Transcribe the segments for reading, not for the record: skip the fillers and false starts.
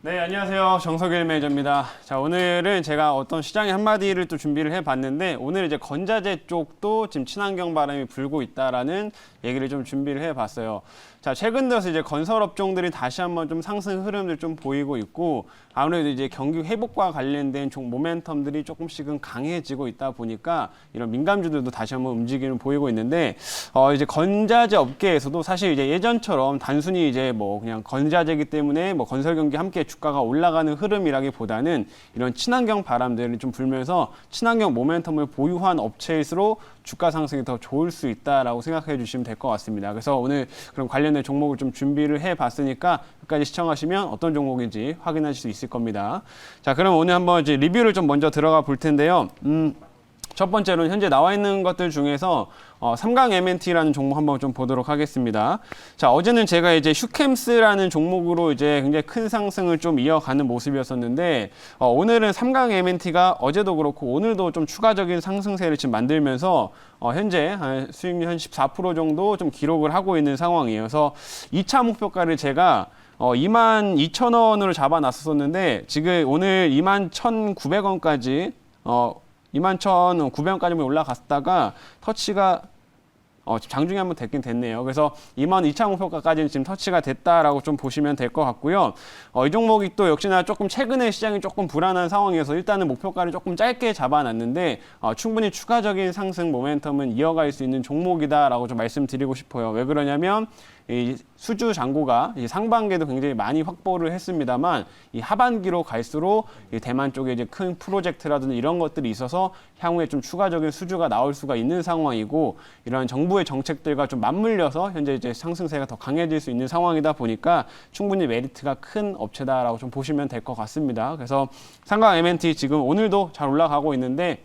네, 안녕하세요. 정석일 매니저입니다. 자, 오늘은 제가 어떤 시장의 한마디를 또 준비를 해봤는데, 오늘 이제 건자재 쪽도 지금 친환경 바람이 불고 있다라는 얘기를 좀 준비를 해봤어요. 자, 최근 들어서 이제 건설 업종들이 다시 한번 좀 상승 흐름을 좀 보이고 있고, 아무래도 이제 경기 회복과 관련된 모멘텀들이 조금씩은 강해지고 있다 보니까 이런 민감주들도 다시 한번 움직임을 보이고 있는데, 이제 건자재 업계에서도 사실 이제 예전처럼 단순히 이제 뭐 그냥 건자재이기 때문에 뭐 건설 경기 함께 주가가 올라가는 흐름이라기보다는 이런 친환경 바람들이 좀 불면서 친환경 모멘텀을 보유한 업체일수록 주가 상승이 더 좋을 수 있다라고 생각해 주시면 될 것 같습니다. 그래서 오늘 그런 관련된 종목을 좀 준비를 해 봤으니까 끝까지 시청하시면 어떤 종목인지 확인하실 수 있을 겁니다. 자, 그럼 오늘 한번 이제 리뷰를 좀 먼저 들어가 볼 텐데요. 첫 번째로는 현재 나와 있는 것들 중에서 삼강 M&T라는 종목 한번 좀 보도록 하겠습니다. 자, 어제는 제가 이제 슈캠스라는 종목으로 이제 굉장히 큰 상승을 좀 이어가는 모습이었었는데, 오늘은 삼강 M&T가 어제도 그렇고 오늘도 좀 추가적인 상승세를 지금 만들면서 현재 수익률 한 14% 정도 좀 기록을 하고 있는 상황이에요. 그래서 2차 목표가를 제가 22,000원으로 잡아놨었는데 지금 오늘 21,900원까지 21,900원까지 올라갔다가 터치가 지금 장중에 한번 됐긴 됐네요. 그래서 22,000 목표가까지는 지금 터치가 됐다라고 좀 보시면 될 것 같고요. 이 종목이 또 역시나 조금 최근에 시장이 조금 불안한 상황이어서 일단은 목표가를 조금 짧게 잡아놨는데 충분히 추가적인 상승 모멘텀은 이어갈 수 있는 종목이다라고 좀 말씀드리고 싶어요. 왜 그러냐면 이 수주 잔고가 이 상반기에도 굉장히 많이 확보를 했습니다만 이 하반기로 갈수록 이 대만 쪽에 이제 큰 프로젝트라든지 이런 것들이 있어서 향후에 좀 추가적인 수주가 나올 수가 있는 상황이고 이런 정부의 정책들과 좀 맞물려서 현재 이제 상승세가 더 강해질 수 있는 상황이다 보니까 충분히 메리트가 큰 업체다라고 좀 보시면 될 것 같습니다. 그래서 삼강 M&T 지금 오늘도 잘 올라가고 있는데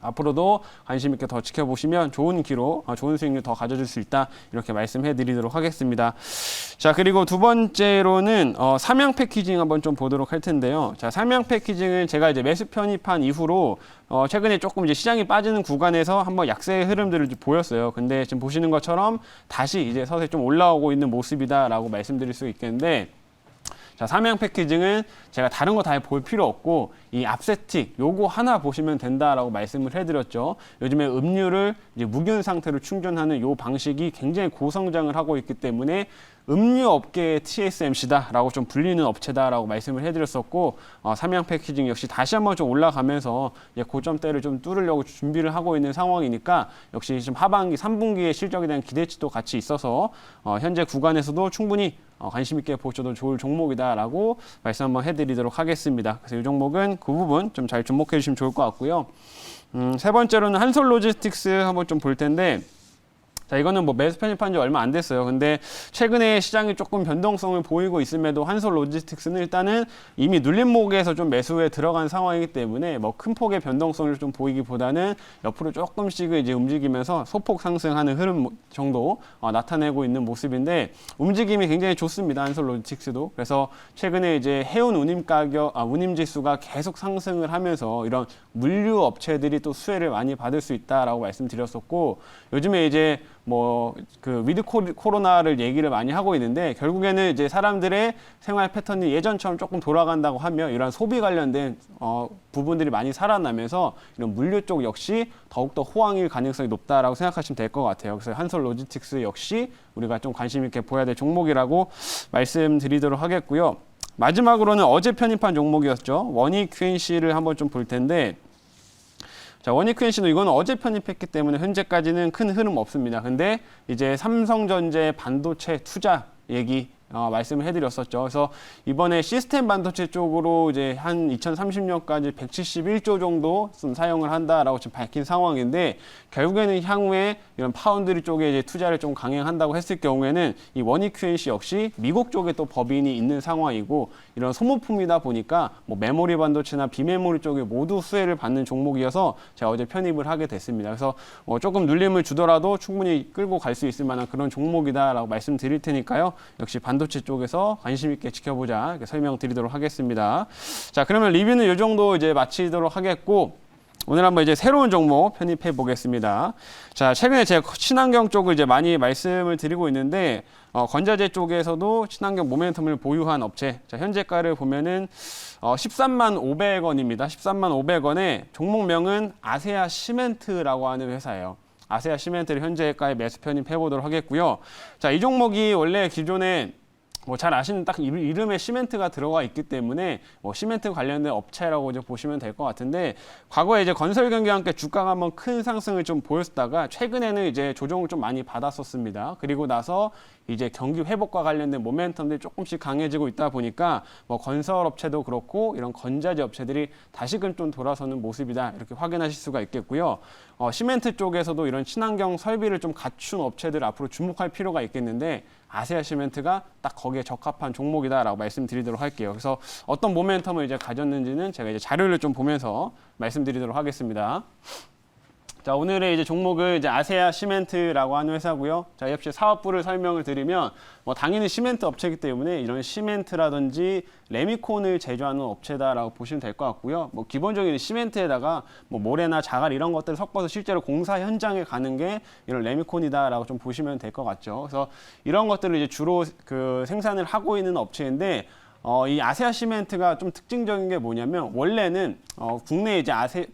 앞으로도 관심 있게 더 지켜보시면 좋은 기록, 좋은 수익률 더 가져줄 수 있다 이렇게 말씀해 드리도록 하겠습니다. 자, 그리고 두 번째로는 삼양 패키징 한번 좀 보도록 할 텐데요. 자, 삼양 패키징은 제가 이제 매수 편입한 이후로 최근에 조금 이제 시장이 빠지는 구간에서 한번 약세의 흐름들을 좀 보였어요. 근데 지금 보시는 것처럼 다시 이제 서서히 좀 올라오고 있는 모습이다라고 말씀드릴 수 있겠는데, 자, 삼양 패키징은 제가 다른 거 다 볼 필요 없고 이 앞세틱 요거 하나 보시면 된다라고 말씀을 해드렸죠. 요즘에 음료를 이제 무균 상태로 충전하는 요 방식이 굉장히 고성장을 하고 있기 때문에 음료 업계의 TSMC다라고 좀 불리는 업체다라고 말씀을 해드렸었고 삼양 패키징 역시 다시 한번 좀 올라가면서 이제 고점대를 좀 뚫으려고 준비를 하고 있는 상황이니까 역시 좀 하반기 3분기의 실적에 대한 기대치도 같이 있어서 현재 구간에서도 충분히 관심 있게 보셔도 좋을 종목이다라고 말씀 한번 해드리도록 하겠습니다. 그래서 이 종목은 그 부분 좀 잘 주목해 주시면 좋을 것 같고요. 세 번째로는 한솔로지스틱스 한번 좀 볼 텐데, 자, 이거는 뭐 매수 편입한 지 얼마 안 됐어요. 근데 최근에 시장이 조금 변동성을 보이고 있음에도 한솔로지스틱스는 일단은 이미 눌림목에서 좀 매수에 들어간 상황이기 때문에 뭐 큰 폭의 변동성을 좀 보이기보다는 옆으로 조금씩 이제 움직이면서 소폭 상승하는 흐름 정도 나타내고 있는 모습인데 움직임이 굉장히 좋습니다. 한솔로지스틱스도. 그래서 최근에 이제 해운 운임 가격, 운임 지수가 계속 상승을 하면서 이런 물류 업체들이 또 수혜를 많이 받을 수 있다라고 말씀드렸었고, 요즘에 이제 뭐 그 위드 코로나를 얘기를 많이 하고 있는데 결국에는 이제 사람들의 생활 패턴이 예전처럼 조금 돌아간다고 하면 이런 소비 관련된 부분들이 많이 살아나면서 이런 물류 쪽 역시 더욱더 호황일 가능성이 높다라고 생각하시면 될 것 같아요. 그래서 한솔로지스틱스 역시 우리가 좀 관심 있게 보여야 될 종목이라고 말씀드리도록 하겠고요. 마지막으로는 어제 편입한 종목이었죠. 원익 QNC를 한번 좀 볼 텐데, 자, 원익 QNC도 이거는 어제 편입했기 때문에 현재까지는 큰 흐름 없습니다. 근데 이제 삼성전자 반도체 투자 얘기 말씀을 해드렸었죠. 그래서 이번에 시스템 반도체 쪽으로 이제 한 2030년까지 171조 정도 좀 사용을 한다라고 지금 밝힌 상황인데, 결국에는 향후에 이런 파운드리 쪽에 이제 투자를 좀 강행한다고 했을 경우에는 이 원익 QNC 역시 미국 쪽에 또 법인이 있는 상황이고 이런 소모품이다 보니까 뭐 메모리 반도체나 비메모리 쪽에 모두 수혜를 받는 종목이어서 제가 어제 편입을 하게 됐습니다. 그래서 조금 눌림을 주더라도 충분히 끌고 갈 수 있을 만한 그런 종목이다라고 말씀드릴 테니까요. 역시 반도체 쪽에서 관심 있게 지켜보자 이렇게 설명드리도록 하겠습니다. 자, 그러면 리뷰는 이 정도 이제 마치도록 하겠고, 오늘 한번 이제 새로운 종목 편입해 보겠습니다. 자, 최근에 제가 친환경 쪽을 이제 많이 말씀을 드리고 있는데, 건자재 쪽에서도 친환경 모멘텀을 보유한 업체. 자, 현재가를 보면은, 13만 500원입니다. 13만 500원에 종목명은 아세아 시멘트라고 하는 회사예요. 아세아 시멘트를 현재가에 매수 편입해 보도록 하겠고요. 자, 이 종목이 원래 기존에 잘 아시는 딱 이름에 시멘트가 들어가 있기 때문에 시멘트 관련된 업체라고 이제 보시면 될 것 같은데, 과거에 이제 건설 경기와 함께 주가가 한번 큰 상승을 좀 보였다가 최근에는 이제 조정을 좀 많이 받았었습니다. 그리고 나서 이제 경기 회복과 관련된 모멘텀들이 조금씩 강해지고 있다 보니까 건설 업체도 그렇고 이런 건자재 업체들이 다시금 좀 돌아서는 모습이다, 이렇게 확인하실 수가 있겠고요. 시멘트 쪽에서도 이런 친환경 설비를 좀 갖춘 업체들 앞으로 주목할 필요가 있겠는데, 아세아 시멘트가 딱 거기에 적합한 종목이다라고 말씀드리도록 할게요. 그래서 어떤 모멘텀을 이제 가졌는지는 제가 이제 자료를 좀 보면서 말씀드리도록 하겠습니다. 자, 오늘의 이제 종목은 이제 아세아 시멘트라고 하는 회사고요. 자, 역시 사업부를 설명을 드리면 당연히 시멘트 업체이기 때문에 이런 시멘트라든지 레미콘을 제조하는 업체다라고 보시면 될 것 같고요. 기본적인 시멘트에다가 모래나 자갈 이런 것들을 섞어서 실제로 공사 현장에 가는 게 이런 레미콘이다라고 좀 보시면 될 것 같죠. 그래서 이런 것들을 이제 주로 생산을 하고 있는 업체인데, 이 아세아 시멘트가 좀 특징적인 게 뭐냐면, 원래는 국내 이제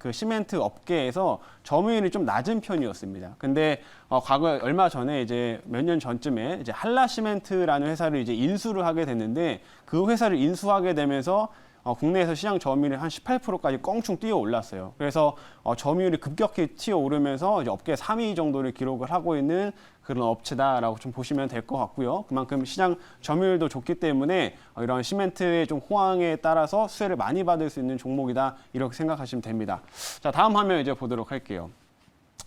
시멘트 업계에서 점유율이 좀 낮은 편이었습니다. 근데 과거 얼마 전에 이제 몇 년 전쯤에 이제 한라 시멘트라는 회사를 이제 인수를 하게 됐는데, 그 회사를 인수하게 되면서 국내에서 시장 점유율이 한 18%까지 껑충 뛰어 올랐어요. 그래서 점유율이 급격히 튀어 오르면서 이제 업계 3위 정도를 기록을 하고 있는 그런 업체다라고 좀 보시면 될 것 같고요. 그만큼 시장 점유율도 좋기 때문에 이런 시멘트의 좀 호황에 따라서 수혜를 많이 받을 수 있는 종목이다, 이렇게 생각하시면 됩니다. 자, 다음 화면 이제 보도록 할게요.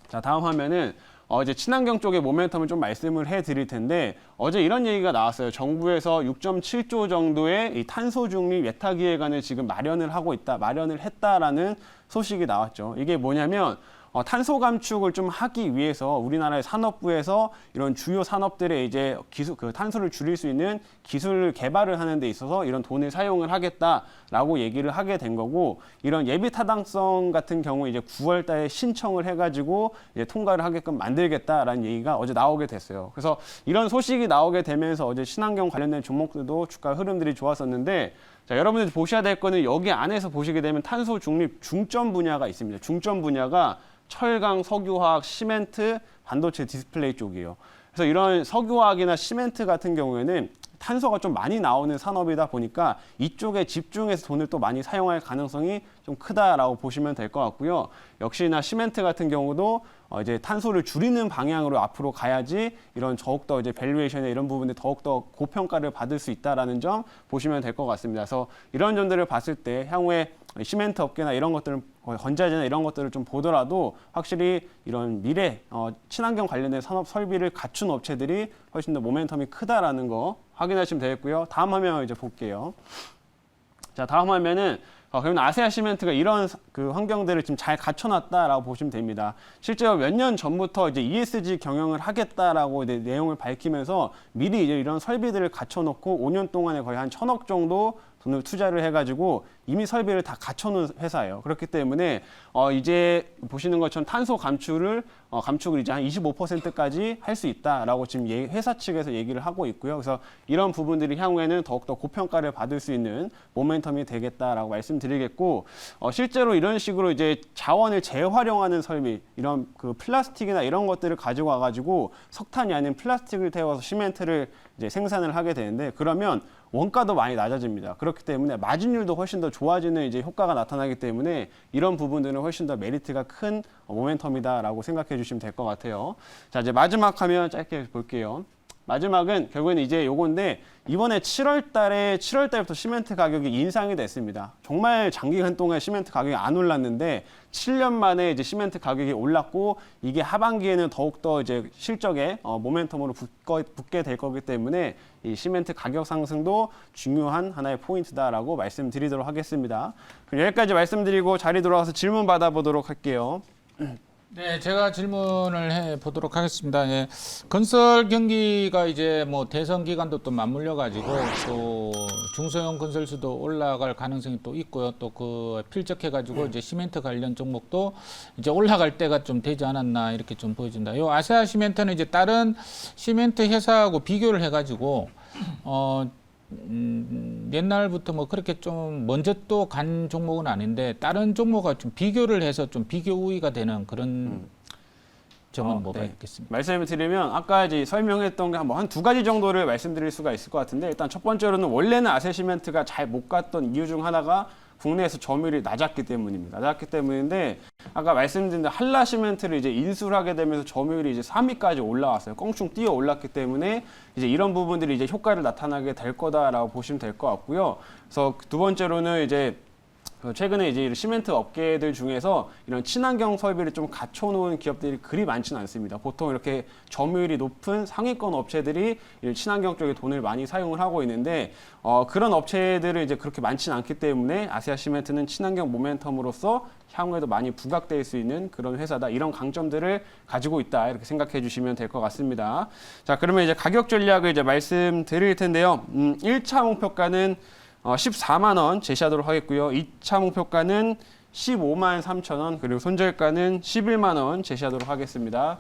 자, 다음 화면은 이제 친환경 쪽의 모멘텀을 좀 말씀을 해드릴 텐데, 어제 이런 얘기가 나왔어요. 정부에서 6.7조 정도의 이 탄소 중립 예타 기획안을 지금 마련을 했다라는 소식이 나왔죠. 이게 뭐냐면, 탄소 감축을 좀 하기 위해서 우리나라의 산업부에서 이런 주요 산업들의 이제 탄소를 줄일 수 있는 기술 개발을 하는 데 있어서 이런 돈을 사용을 하겠다라고 얘기를 하게 된 거고, 이런 예비 타당성 같은 경우 이제 9월 달에 신청을 해가지고 이제 통과를 하게끔 만들겠다라는 얘기가 어제 나오게 됐어요. 그래서 이런 소식이 나오게 되면서 어제 친환경 관련된 종목들도 주가 흐름들이 좋았었는데, 자, 여러분들 보셔야 될 거는 여기 안에서 보시게 되면 탄소 중립 중점 분야가 있습니다. 중점 분야가 철강, 석유화학, 시멘트, 반도체, 디스플레이 쪽이에요. 그래서 이런 석유화학이나 시멘트 같은 경우에는 탄소가 좀 많이 나오는 산업이다 보니까 이쪽에 집중해서 돈을 또 많이 사용할 가능성이 좀 크다라고 보시면 될 것 같고요. 역시나 시멘트 같은 경우도 이제 탄소를 줄이는 방향으로 앞으로 가야지 이런 더욱더 이제 밸류에이션에 이런 부분에 더욱더 고평가를 받을 수 있다라는 점 보시면 될 것 같습니다. 그래서 이런 점들을 봤을 때 향후에 시멘트 업계나 이런 것들은 건자재나 이런 것들을 좀 보더라도 확실히 이런 미래 친환경 관련된 산업 설비를 갖춘 업체들이 훨씬 더 모멘텀이 크다라는 거 확인하시면 되겠고요. 다음 화면 이제 볼게요. 자, 다음 화면은 그러면 아세아 시멘트가 이런 환경들을 지금 잘 갖춰놨다라고 보시면 됩니다. 실제로 몇 년 전부터 이제 ESG 경영을 하겠다라고 이제 내용을 밝히면서 미리 이제 이런 설비들을 갖춰놓고 5년 동안에 거의 한 1,000억 정도 돈을 투자를 해가지고 이미 설비를 다 갖춰놓은 회사예요. 그렇기 때문에 이제 보시는 것처럼 탄소 감축을 이제 한 25%까지 할 수 있다라고 지금 회사 측에서 얘기를 하고 있고요. 그래서 이런 부분들이 향후에는 더욱더 고평가를 받을 수 있는 모멘텀이 되겠다라고 말씀드리겠고, 실제로 이런 식으로 이제 자원을 재활용하는 설비, 이런 플라스틱이나 이런 것들을 가지고 와가지고 석탄이 아닌 플라스틱을 태워서 시멘트를 이제 생산을 하게 되는데, 그러면 원가도 많이 낮아집니다. 그렇기 때문에 마진율도 훨씬 더 좋아지는 이제 효과가 나타나기 때문에 이런 부분들은 훨씬 더 메리트가 큰 모멘텀이다라고 생각해 주시면 될 것 같아요. 자, 이제 마지막 화면 짧게 볼게요. 마지막은 결국에는 이제 요건데, 이번에 7월 달부터 시멘트 가격이 인상이 됐습니다. 정말 장기간 동안 시멘트 가격이 안 올랐는데 7년 만에 이제 시멘트 가격이 올랐고, 이게 하반기에는 더욱더 이제 실적에 모멘텀으로 붙게 될 거기 때문에 이 시멘트 가격 상승도 중요한 하나의 포인트다라고 말씀드리도록 하겠습니다. 그럼 여기까지 말씀드리고 자리 돌아와서 질문 받아보도록 할게요. 네, 제가 질문을 해 보도록 하겠습니다. 예, 건설 경기가 이제 뭐 대선 기간도 또 맞물려 가지고 또 중소형 건설주도 올라갈 가능성이 또 있고요. 또 그 필적해 가지고 이제 시멘트 관련 종목도 이제 올라갈 때가 좀 되지 않았나 이렇게 좀 보여진다. 요 아세아 시멘트는 이제 다른 시멘트 회사하고 비교를 해 가지고 옛날부터 뭐 그렇게 좀 먼저 또 간 종목은 아닌데 다른 종목과 좀 비교를 해서 좀 비교 우위가 되는 그런 점은 뭐가 네. 있겠습니까? 말씀을 드리면 아까 이제 설명했던 게 한 두 가지 정도를 말씀드릴 수가 있을 것 같은데 일단 첫 번째로는 원래는 아세시멘트가 잘 못 갔던 이유 중 하나가 국내에서 점유율이 낮았기 때문입니다. 낮았기 때문인데 아까 말씀드린 한라시멘트를 이제 인수를 하게 되면서 점유율이 이제 3위까지 올라왔어요. 껑충 뛰어 올랐기 때문에 이제 이런 부분들이 이제 효과를 나타나게 될 거다라고 보시면 될 것 같고요. 그래서 두 번째로는 이제 최근에 이제 시멘트 업계들 중에서 이런 친환경 설비를 좀 갖춰놓은 기업들이 그리 많지는 않습니다. 보통 이렇게 점유율이 높은 상위권 업체들이 친환경 쪽에 돈을 많이 사용을 하고 있는데 그런 업체들은 이제 그렇게 많지는 않기 때문에 아시아 시멘트는 친환경 모멘텀으로서 향후에도 많이 부각될 수 있는 그런 회사다. 이런 강점들을 가지고 있다. 이렇게 생각해 주시면 될 것 같습니다. 자, 그러면 이제 가격 전략을 이제 말씀드릴 텐데요. 1차 목표가는 14만 원 제시하도록 하겠고요. 2차 목표가는 15만 3천 원, 그리고 손절가는 11만 원 제시하도록 하겠습니다.